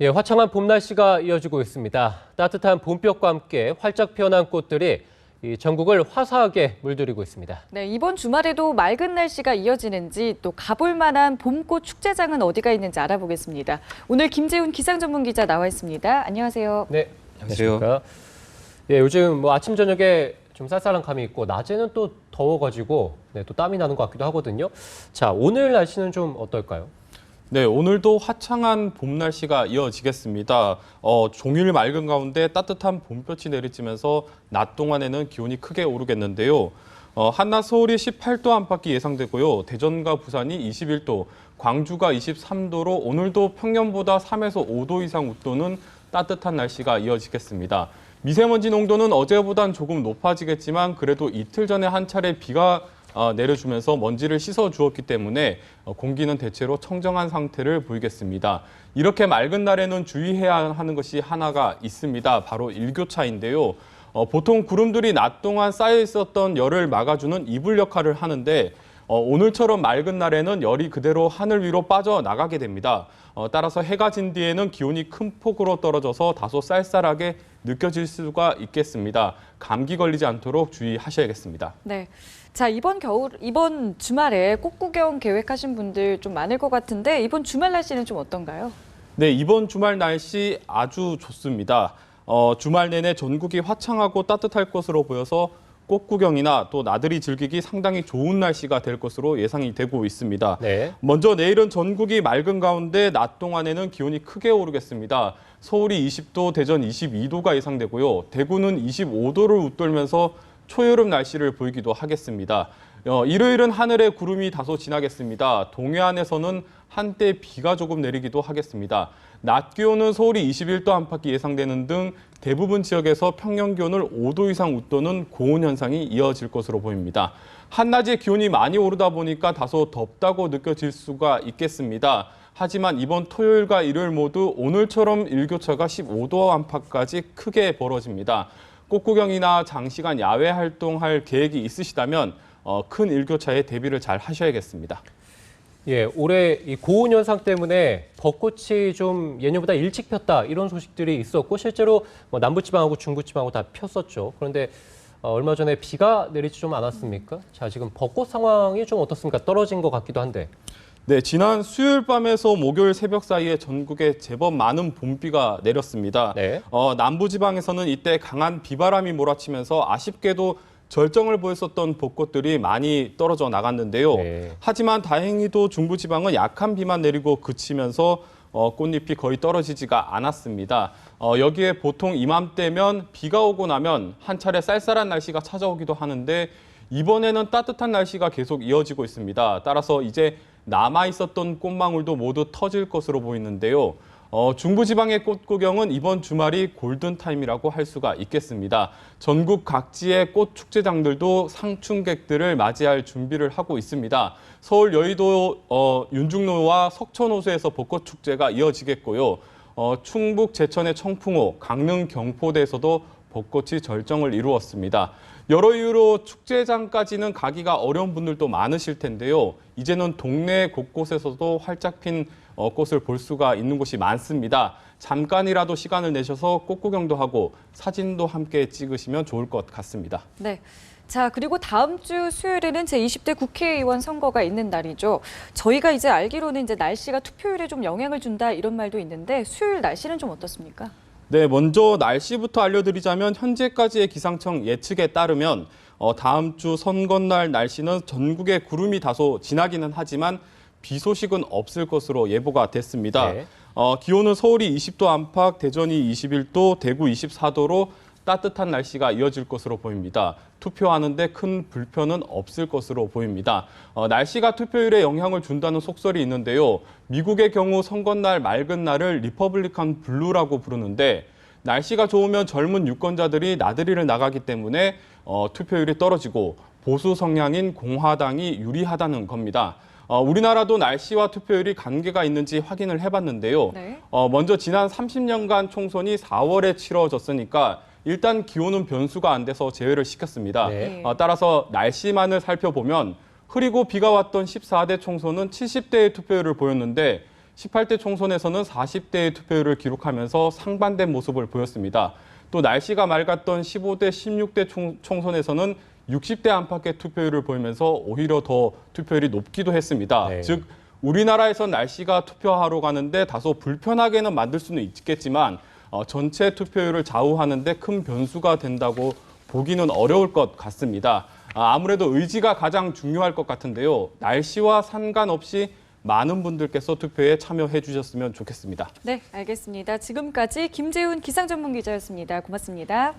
예, 화창한 봄 날씨가 이어지고 있습니다. 따뜻한 봄볕과 함께 활짝 피어난 꽃들이 전국을 화사하게 물들이고 있습니다. 네, 이번 주말에도 맑은 날씨가 이어지는지 또 가볼 만한 봄꽃 축제장은 어디가 있는지 알아보겠습니다. 오늘 김재훈 기상 전문 기자 나와 있습니다. 안녕하세요. 네, 안녕하십니까. 예, 요즘 아침 저녁에 좀 쌀쌀한 감이 있고 낮에는 또 더워가지고 또 땀이 나는 것 같기도 하거든요. 자, 오늘 날씨는 좀 어떨까요? 네, 오늘도 화창한 봄 날씨가 이어지겠습니다. 종일 맑은 가운데 따뜻한 봄볕이 내리쬐면서 낮 동안에는 기온이 크게 오르겠는데요. 한낮 서울이 18도 안팎이 예상되고요. 대전과 부산이 21도, 광주가 23도로 오늘도 평년보다 3에서 5도 이상 웃도는 따뜻한 날씨가 이어지겠습니다. 미세먼지 농도는 어제보단 조금 높아지겠지만 그래도 이틀 전에 한 차례 비가 내려주면서 먼지를 씻어 주었기 때문에 공기는 대체로 청정한 상태를 보이겠습니다. 이렇게 맑은 날에는 주의해야 하는 것이 하나가 있습니다. 바로 일교차인데요. 보통 구름들이 낮 동안 쌓여 있었던 열을 막아주는 이불 역할을 하는데 오늘처럼 맑은 날에는 열이 그대로 하늘 위로 빠져나가게 됩니다. 따라서 해가 진 뒤에는 기온이 큰 폭으로 떨어져서 다소 쌀쌀하게 느껴질 수가 있겠습니다. 감기 걸리지 않도록 주의하셔야겠습니다. 네. 자, 이번 주말에 꽃 구경 계획하신 분들 좀 많을 것 같은데 이번 주말 날씨는 좀 어떤가요? 네, 이번 주말 날씨 아주 좋습니다. 주말 내내 전국이 화창하고 따뜻할 것으로 보여서 꽃 구경이나 또 나들이 즐기기 상당히 좋은 날씨가 될 것으로 예상이 되고 있습니다. 네. 먼저 내일은 전국이 맑은 가운데 낮 동안에는 기온이 크게 오르겠습니다. 서울이 20도, 대전 22도가 예상되고요. 대구는 25도를 웃돌면서 초여름 날씨를 보이기도 하겠습니다. 일요일은 하늘에 구름이 다소 지나겠습니다. 동해안에서는 한때 비가 조금 내리기도 하겠습니다. 낮 기온은 서울이 21도 안팎이 예상되는 등 대부분 지역에서 평년 기온을 5도 이상 웃도는 고온 현상이 이어질 것으로 보입니다. 한낮에 기온이 많이 오르다 보니까 다소 덥다고 느껴질 수가 있겠습니다. 하지만 이번 토요일과 일요일 모두 오늘처럼 일교차가 15도 안팎까지 크게 벌어집니다. 꽃구경이나 장시간 야외 활동할 계획이 있으시다면 큰 일교차에 대비를 잘 하셔야겠습니다. 예, 올해 이 고온 현상 때문에 벚꽃이 좀 예년보다 일찍 폈다 이런 소식들이 있었고 실제로 남부지방하고 중부지방하고 다 폈었죠. 그런데 얼마 전에 비가 내리지 좀 않았습니까? 자, 지금 벚꽃 상황이 좀 어떻습니까? 떨어진 것 같기도 한데. 네, 지난 수요일 밤에서 목요일 새벽 사이에 전국에 제법 많은 봄비가 내렸습니다. 네. 남부지방에서는 이때 강한 비바람이 몰아치면서 아쉽게도 절정을 보였었던 벚꽃들이 많이 떨어져 나갔는데요. 네. 하지만 다행히도 중부지방은 약한 비만 내리고 그치면서 꽃잎이 거의 떨어지지가 않았습니다. 여기에 보통 이맘때면 비가 오고 나면 한 차례 쌀쌀한 날씨가 찾아오기도 하는데 이번에는 따뜻한 날씨가 계속 이어지고 있습니다. 따라서 이제 남아 있었던 꽃망울도 모두 터질 것으로 보이는데요. 중부지방의 꽃 구경은 이번 주말이 골든타임이라고 할 수가 있겠습니다. 전국 각지의 꽃 축제장들도 상춘객들을 맞이할 준비를 하고 있습니다. 서울 여의도 윤중로와 석촌호수에서 벚꽃 축제가 이어지겠고요. 충북 제천의 청풍호, 강릉 경포대에서도 벚꽃이 절정을 이루었습니다. 여러 이유로 축제장까지는 가기가 어려운 분들도 많으실 텐데요. 이제는 동네 곳곳에서도 활짝 핀 꽃을 볼 수가 있는 곳이 많습니다. 잠깐이라도 시간을 내셔서 꽃 구경도 하고 사진도 함께 찍으시면 좋을 것 같습니다. 네. 자, 그리고 다음 주 수요일에는 제20대 국회의원 선거가 있는 날이죠. 저희가 이제 알기로는 이제 날씨가 투표율에 좀 영향을 준다 이런 말도 있는데 수요일 날씨는 좀 어떻습니까? 네, 먼저 날씨부터 알려드리자면 현재까지의 기상청 예측에 따르면 다음 주 선거날 날씨는 전국에 구름이 다소 지나기는 하지만 비 소식은 없을 것으로 예보가 됐습니다. 네. 기온은 서울이 20도 안팎, 대전이 21도, 대구 24도로 따뜻한 날씨가 이어질 것으로 보입니다. 투표하는데 큰 불편은 없을 것으로 보입니다. 날씨가 투표율에 영향을 준다는 속설이 있는데요. 미국의 경우 선거날 맑은 날을 리퍼블리칸 블루라고 부르는데 날씨가 좋으면 젊은 유권자들이 나들이를 나가기 때문에 투표율이 떨어지고 보수 성향인 공화당이 유리하다는 겁니다. 우리나라도 날씨와 투표율이 관계가 있는지 확인을 해봤는데요. 네. 먼저 지난 30년간 총선이 4월에 치러졌으니까 일단 기온은 변수가 안 돼서 제외를 시켰습니다. 네. 따라서 날씨만을 살펴보면 흐리고 비가 왔던 14대 총선은 70대의 투표율을 보였는데 18대 총선에서는 40대의 투표율을 기록하면서 상반된 모습을 보였습니다. 또 날씨가 맑았던 15대, 16대 총선에서는 60대 안팎의 투표율을 보이면서 오히려 더 투표율이 높기도 했습니다. 네. 즉 우리나라에선 날씨가 투표하러 가는데 다소 불편하게는 만들 수는 있겠지만 전체 투표율을 좌우하는 데 큰 변수가 된다고 보기는 어려울 것 같습니다. 아무래도 의지가 가장 중요할 것 같은데요. 날씨와 상관없이 많은 분들께서 투표에 참여해 주셨으면 좋겠습니다. 네, 알겠습니다. 지금까지 김재훈 기상전문기자였습니다. 고맙습니다.